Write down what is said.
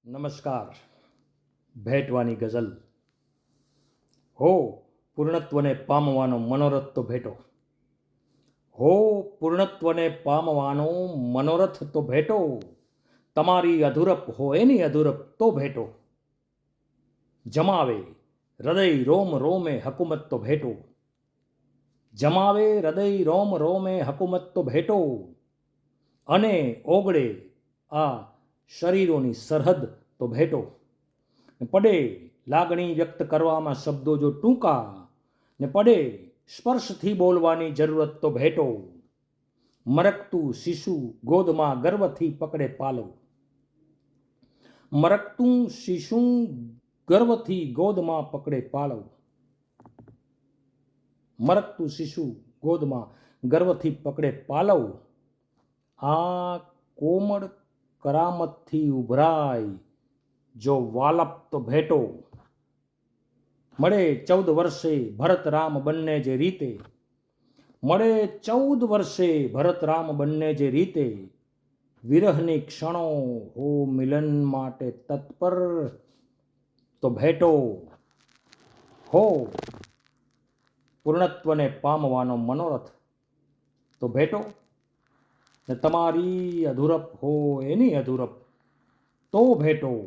નમસ્કાર. ભેટવાની ગઝલ. હો પૂર્ણત્વને પામવાનો મનોરથ તો ભેટો. હો પૂર્ણત્વને પામવાનો મનોરથ તો ભેટો. તમારી અધૂરપ હોય એની અધૂરપ તો ભેટો. જમાવે હૃદય રોમ રોમે હકુમત તો ભેટો. જમાવે હૃદય રોમ રોમે હકુમત તો ભેટો. અને ઓગળે આ શરીરોની સરહદ તો ભેટો. પડે લાગણી વ્યક્ત કરવામાં શબ્દો જો ટૂંકા, ને પડે સ્પર્શથી બોલવાની જરૂરત તો ભેટો. મરકતું શિશુ ગોદમાં ગર્વથી પકડે પાલવ. મરકતું શિશુ ગર્વથી ગોદમાં પકડે પાલવ. મરકતું શિશુ ગોદમાં ગર્વથી પકડે પાલવ. આ કોમળ કરામતથી ઉભરાય જો વાલપ તો ભેટો. મળે 14 વર્ષે ભરત રામ બંને જે રીતે. મળે 14 વર્ષે ભરત રામ બંને જે રીતે. વિરહની ક્ષણો હો મિલન માટે તત્પર તો ભેટો. હો પૂર્ણત્વને પામવાનો મનોરથ તો ભેટો. ને તમારી અધૂરપ હો એની અધૂરપ તો ભેટો.